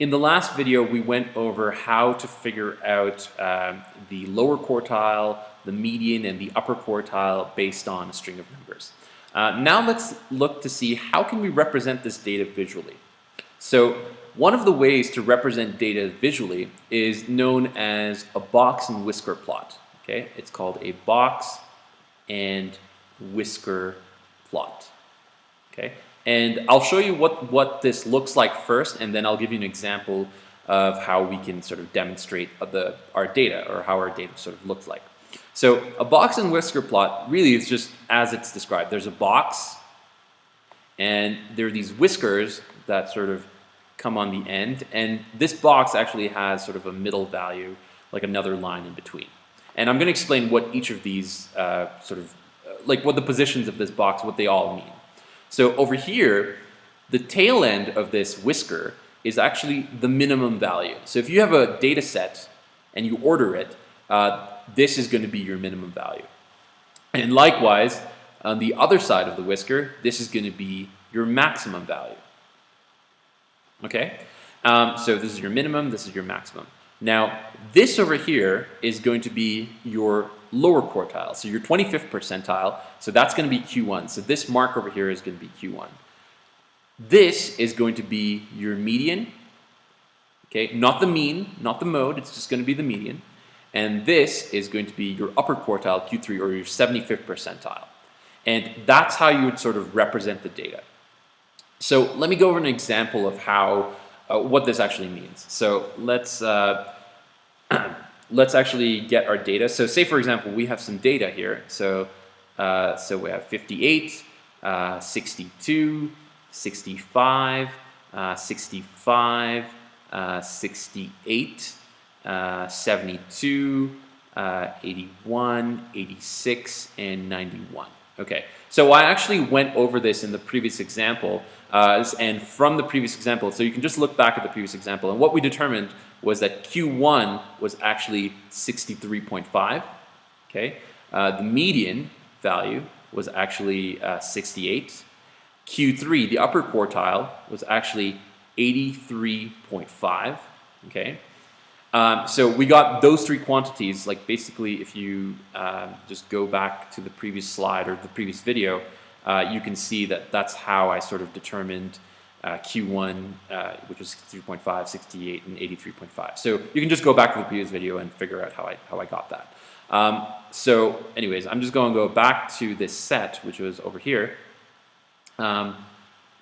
In the last video, we went over how to figure out the lower quartile, the median, and the upper quartile based on a string of numbers. Now let's look to see how can we represent this data visually. So one of the ways to represent data visually is known as a box and whisker plot. Okay, it's called a box and whisker plot. Okay, and I'll show you what this looks like first, and then I'll give you an example of how we can sort of demonstrate our data, or how our data sort of looks like. So a box and whisker plot really is just as it's described. There's a box, and there are these whiskers that sort of come on the end, and this box actually has sort of a middle value, like another line in between. And I'm going to explain what each of these like what the positions of this box, what they all mean. So over here, the tail end of this whisker is actually the minimum value. So if you have a data set and you order it, this is going to be your minimum value. And likewise, on the other side of the whisker, this is going to be your maximum value. Okay? So this is your minimum, this is your maximum. Now, this over here is going to be your lower quartile, so your 25th percentile, so that's going to be Q1. So this mark over here is going to be Q1. This is going to be your median, okay, not the mean, not the mode, it's just going to be the median. And this is going to be your upper quartile, Q3, or your 75th percentile. And that's how you would sort of represent the data. So let me go over an example of how what this actually means. So let's let's actually get our data. So say for example we have some data here. So we have 58, 62, 65, 65, 68, 72, 81, 86, and 91. Okay, so I actually went over this in the previous example, and from the previous example, so you can just look back at the previous example, and what we determined was that Q1 was actually 63.5, okay? The median value was actually 68. Q3, the upper quartile, was actually 83.5, okay? So we got those three quantities. Like basically if you just go back to the previous slide or the previous video, you can see that that's how I sort of determined Q1, which was 63.5, 68, and 83.5. So you can just go back to the previous video and figure out how I got that. So anyways, I'm just going to go back to this set, which was over here.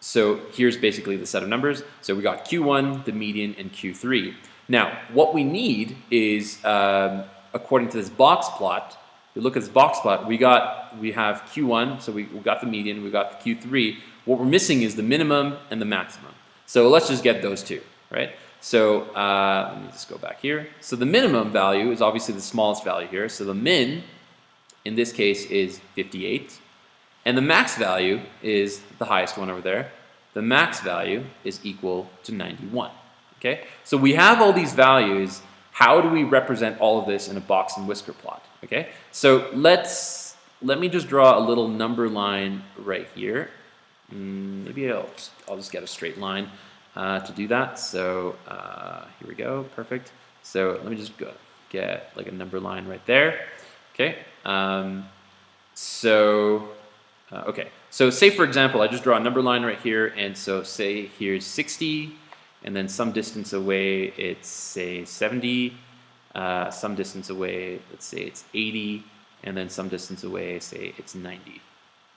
So here's basically the set of numbers. So we got Q1, the median, and Q3. Now, what we need is, according to this box plot, if you look at this box plot, we have Q1, so we got the median, we got the Q3. What we're missing is the minimum and the maximum. So let's just get those two, right? So let me just go back here. So the minimum value is obviously the smallest value here. So the min, in this case, is 58. And the max value is the highest one over there. The max value is equal to 91. Okay, so we have all these values. How do we represent all of this in a box and whisker plot? Okay, so let me just draw a little number line right here. Maybe I'll just get a straight line to do that. So here we go, perfect. So let me just get like a number line right there. Okay, okay. So say for example, I just draw a number line right here, and so say here's 60. And then some distance away, it's say 70. Some distance away, let's say it's 80. And then some distance away, say it's 90.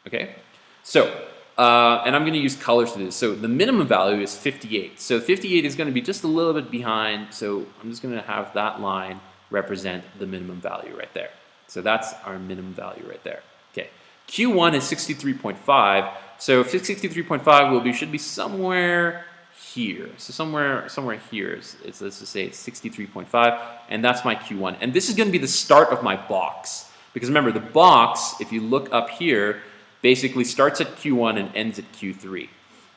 Okay? So, and I'm going to use colors to do this. So the minimum value is 58. So 58 is going to be just a little bit behind. So I'm just going to have that line represent the minimum value right there. So that's our minimum value right there. Okay. Q1 is 63.5. So 63.5 should be somewhere here. So somewhere here let's just say it's 63.5, and that's my Q1. And this is going to be the start of my box, because remember the box, if you look up here, basically starts at Q1 and ends at Q3.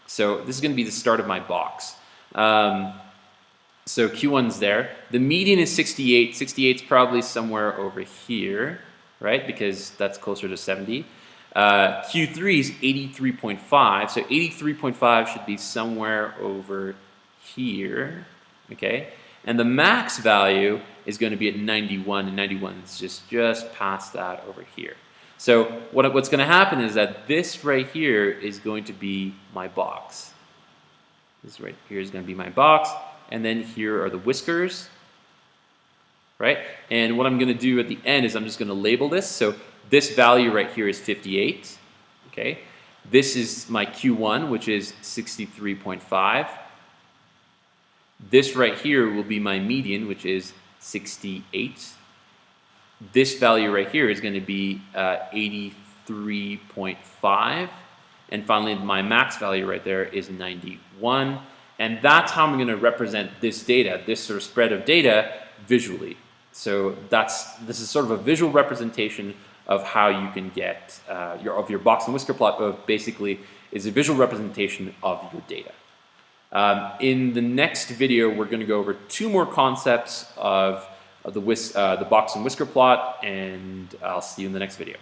So this is going to be the start of my box. So Q1's there. The median is 68. 68 is probably somewhere over here, right? Because that's closer to 70. Q3 is 83.5, so 83.5 should be somewhere over here, okay? And the max value is going to be at 91, and 91 is just past that over here. So what's going to happen is that this right here is going to be my box. This right here is going to be my box, and then here are the whiskers, right? And what I'm going to do at the end is I'm just going to label this. So this value right here is 58, okay? This is my Q1, which is 63.5. This right here will be my median, which is 68. This value right here is going to be 83.5. And finally, my max value right there is 91. And that's how I'm going to represent this data, this sort of spread of data, visually. So this is sort of a visual representation of how you can get your box and whisker plot. Basically, is a visual representation of your data. In the next video, we're going to go over 2 more concepts of the box and whisker plot, and I'll see you in the next video.